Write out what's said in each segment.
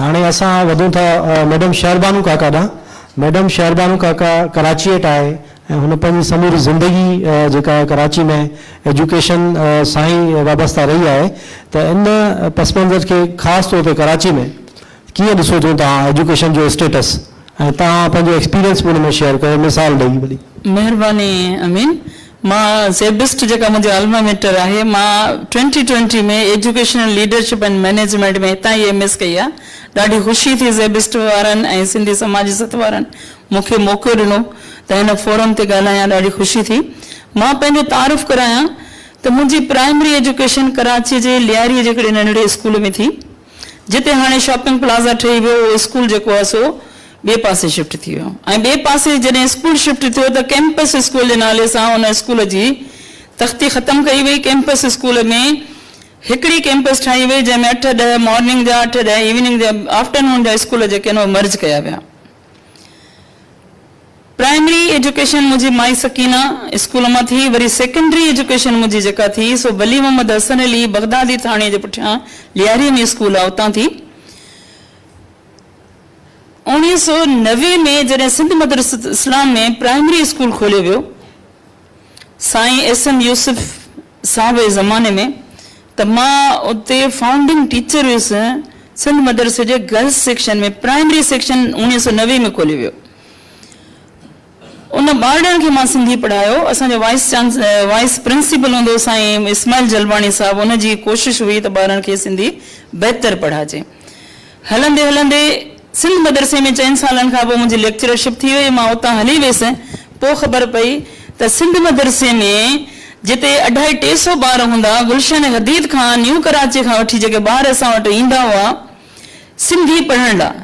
हाणे असां वधूं था मैडम शहरबानू काका ॾांहुं। मैडम शहरबानू काका कराची वेठा आहे ऐं हुन पंहिंजी समूरी ज़िंदगी जेका आहे कराची में एजुकेशन सां ई वाबस्ता रही आहे, त इन पस मंज़र खे ख़ासि तौर ते कराची में कीअं ॾिसो था तव्हां एजुकेशन जो स्टेटस, ऐं तव्हां पंहिंजो एक्सपीरियंस हुन में शेयर कयो, मिसाल ॾेई वॾी। महिरबानी अमीन। मां ज़ेबिस्ट जेका मुंहिंजो अल्मा मेटर आहे, मां 2020 में एजुकेशनल लीडरशिप एंड मैनेजमेंट में हितां ई MS कई आहे। ॾाढी ख़ुशी थी ज़ेबिस्ट वारनि ऐं सिंधी समाजी सत वारनि मूंखे मौक़ो ॾिनो त हिन फोरम ते ॻाल्हायां, ॾाढी ख़ुशी थी। मां पंहिंजो तारुफ़ करायां त मुंहिंजी प्राइमरी एजुकेशन कराची जे लियारी जे हिकिड़े नंढड़े स्कूल में थी, जिते हाणे शॉपिंग प्लाज़ा ठही वियो। उहो स्कूल जेको आहे सो ॿिए पासे शिफ्ट थी वियो, ऐं ॿिए पासे जॾहिं स्कूल शिफ्ट थियो त कैंपस स्कूल जे नाले सां उन स्कूल जी तख़्ती ख़तमु कई वई। कैंपस स्कूल में हिकिड़ी कैंपस ठाही वई जंहिंमें 8-10 मॉर्निंग जा, 8-10 इवनिंग जा, आफ्टरनून जा स्कूल जेके आहिनि उहे मर्ज कया विया। प्राइमरी एजुकेशन मुंहिंजी माई सकीना स्कूल मां थी। वरी सेकेंडरी एजुकेशन मुंहिंजी जेका थी सो वली मोहम्मद हसन अली बगदादी थाणे जे पुठियां लियारी में स्कूल आहे, उतां थी। 1990 में जॾहिं सिंध मदरसत इस्लाम में प्राइमरी स्कूल खोलियो वियो साईं SM यूसुफ साहब जे ज़माने में, त मां उते फाउंडिंग टीचर हुयुसि सिंध मदरसे जे गर्ल्स सेक्शन में। प्राइमरी सेक्शन 1990 में खोलियो वियो। उन ॿारनि खे मां सिंधी पढ़ायो। असांजो वाइस प्रिंसिपल हूंदो साईं इस्माइल जलवाणी साहब, उनजी कोशिशि हुई त ॿारनि खे सिंधी बहितर पढ़ाइजे। हलंदे हलंदे सिंध मदरसे में 4 सालनि खां पोइ मुंहिंजी लेक्चरशिप थी वई। मां उतां हली वियसि, पोइ ख़बर पई त सिंध मदरसे में जिते 250-300 ॿार हूंदा, गुलशन हदीद खां न्यू कराची खां वठी जेके ॿार असां वटि ईंदा हुआ सिंधी पढ़ण लाइ,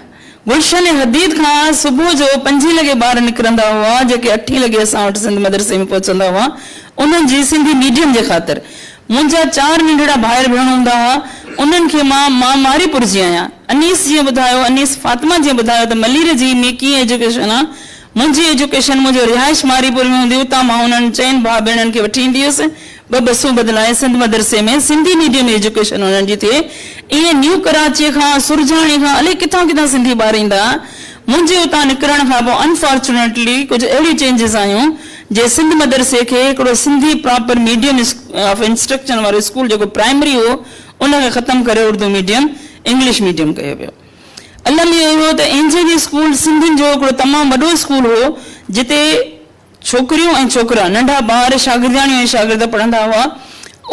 गुलशन हदीद खां सुबुह जो 5 लॻे ॿार निकिरंदा हुआ, जेके 8 लॻे असां वटि सिंध मदरसे में पहुचंदा हुआ उन्हनि जी सिंधी मीडियम जे ख़ातिर। मुंहिंजा 4 नंढड़ा भाइर भेण हूंदा हुआ, उन्हनि खे मां मारीपुर जी आहियां। अनीस जीअं ॿुधायो, अनीस फातिमा जीअं ॿुधायो त मलीर जी में कीअं एजुकेशन आहे। मुंहिंजी एजुकेशन मुंहिंजो रिहाइश मारीपुर में हूंदी, उतां मां उन्हनि 4 भाउ भेणनि खे वठी ईंदी हुयसि। 2 बसूं बदिलाए सिंध मदरसे में सिंधी मीडियम एजुकेशन उन्हनि जी थिए। ईअं न्यू कराची खां, सुरजाणी खां, अलाए किथां किथां सिंधी ॿार ईंदा। मुंहिंजे उतां निकिरण खां पोइ अनफॉर्चुनेटली कुझु अहिड़ी चेंजिस आयूं जे सिंध मदरसे खे हिकिड़ो Sindhi proper medium of instruction वारो स्कूल जेको प्राइमरी हो उनखे ख़तमु करे उर्दू मीडियम, इंग्लिश मीडियम कयो वियो। अलम इहो हुयो त NJV स्कूल सिंधियुनि जो हिकिड़ो तमामु वॾो स्कूल हो, जिते छोकिरियूं ऐं छोकिरा, नंढा ॿार, शागिर्दाणियूं ऐं शागिर्द पढ़ंदा हुआ।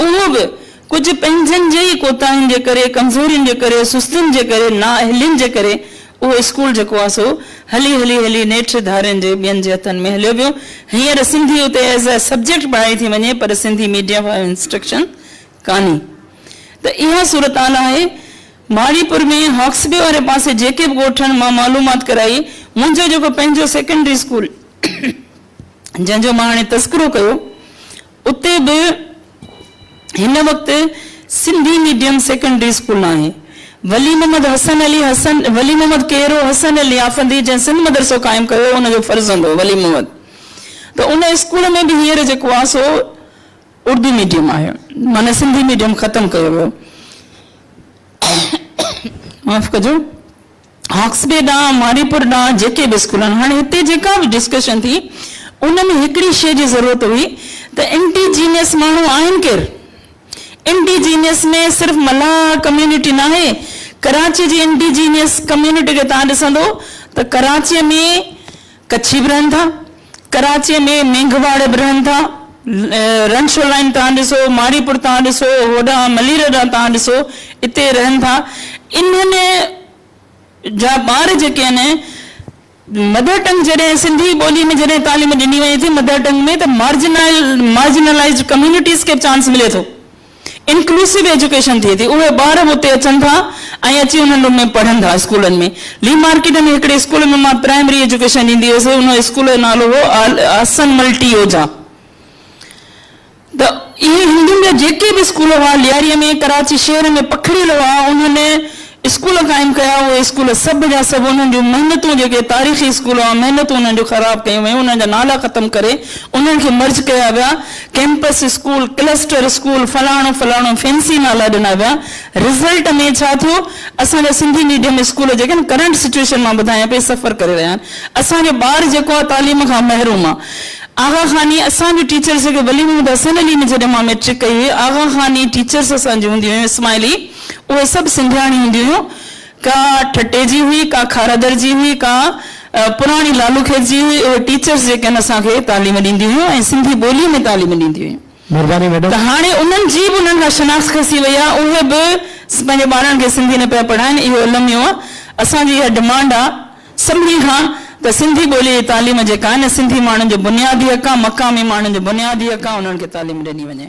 उहो बि कुझु पंहिंजनि जे ई कोताहियुनि जे करे, कमज़ोरियुनि जे करे, सुस्तियुनि जे करे, नाअहलियुनि जे करे उहो स्कूल जेको आहे सो हली हली हली नेठि धारनि जे ॿियनि जे हथनि में हलियो वियो। हींअर सिंधी उते एज़ अ सब्जेक्ट पढ़ाई थी वञे, पर सिंधी मीडियम ऑफ इंस्ट्रक्शन कान्हे। त इहा सूरत हाल आहे। मारीपुर में हॉक्सबे वारे पासे जेके बि ॻोठनि मां मालूमात कराई, मुंहिंजो जेको पंहिंजो सेकेंडरी स्कूल जंहिंजो मां हाणे तस्करो कयो, उते बि हिन वक़्तु सिंधी मीडियम सेकेंडरी स्कूल न आहे। वली मोहम्मद हसन अली वली मोहम्मद केरो हसन अली आफंदी जंहिं सिंध मदरसो क़ाइमु कयो, उनजो फर्ज़ हूंदो वली मोहम्मद। त उन स्कूल में बि हींअर जेको आहे सो उर्दू मीडियम आहे, माना सिंधी मीडियम ख़तमु कयो वियो। माफ़ कजो, हॉक्सबे ॾांहुं, मारीपुर ॾांहुं जेके बि स्कूल आहिनि, हाणे हिते जेका बि डिस्कशन थी उन में हिकिड़ी शइ जी ज़रूरत हुई त इंडिजीनियस माण्हू आहिनि केरु। इंडिजीनियस में सिर्फ़ु मल्हार कम्यूनिटी न आहे। कराची जी इंडिजीनियस कम्यूनिटी खे तव्हां ॾिसंदो त कराचीअ में कच्छी बि रहनि था, कराचीअ में मेंघवाड़ बि रहनि था, रणछोड़ लाइन तव्हां ॾिसो, मारीपुर तव्हां ॾिसो, होॾां मलीर ॾांहुं तव्हां ॾिसो, हिते रहनि था। इन्हनि जा ॿार जेके आहिनि मदर टंग जॾहिं सिंधी ॿोली में जॾहिं तालीम ॾिनी वञे थी मदर टंग में, त मार्जिनलाइज्ड कम्यूनिटीज़ खे चांस मिले थो, इंक्लूसिव एजुकेशन थिए थी। उहे ॿार बि उते अचनि था ऐं अची उन्हनि में पढ़नि था स्कूलनि में। ली मार्केट में हिकिड़े स्कूल में मां प्राइमरी एजुकेशन ॾींदी हुअसि, उन स्कूल जो नालो हो हसन मल्टी ओजा। त इहे हिंदुनि जा जेके बि स्कूल हुआ लियारीअ में, कराची शहर में पखड़ियल हुआ, उन्हनि स्कूल क़ाइमु कया। उहे उहे स्कूल सभु जा सभु उन्हनि जूं महिनतूं जेके तारीख़ी स्कूल हुआ महिनतूं उन्हनि जूं ख़राबु कयूं वयूं उन्हनि जा नाला ख़तमु करे उन्हनि खे मर्ज कया विया कैंपस स्कूल क्लस्टर स्कूल फलाणो फलाणो फैंसी नाला ॾिना विया रिज़ल्ट में छा थियो असांजा सिंधी मीडियम स्कूल जेके आहिनि करंट सिचुएशन मां ॿुधायां पई सफ़र करे रहिया आहिनि असांजो ॿार जेको आहे तालीम खां महरूम आहे आगा खानी असांजूं टीचर्स जेके वली महमूद हसन अली में जॾहिं मां मैट्रिक कई हुई आगा खानी टीचर्स असांजी हूंदियूं हुयूं इस्माइली उहे सभु सिंधियाणी हूंदियूं हुयूं का ठटे जी हुई का खारदर जी हुई का पुराणी लालू खेत जी हुई उहे टीचर्स जेके आहिनि असांखे तालीम ॾींदियूं हुयूं ऐं सिंधी ॿोलीअ में तालीम ॾींदियूं हुयूं महिरबानी मैडम त हाणे उन्हनि जी बि उन्हनि खां शनाख़्त खसी वई आहे उहे बि पंहिंजे ॿारनि खे सिंधी न पिया पढ़ाइनि इहो इल्मु आहे असांजी इहा डिमांड आहे सभिनी खां त सिंधी ॿोली जी तालीम जेका आहे न सिंधी माण्हुनि जो बुनियादी हक़ आहे मक़ामी माण्हुनि जो बुनियादी हक़ आहे उन्हनि खे तालीम ॾिनी वञे।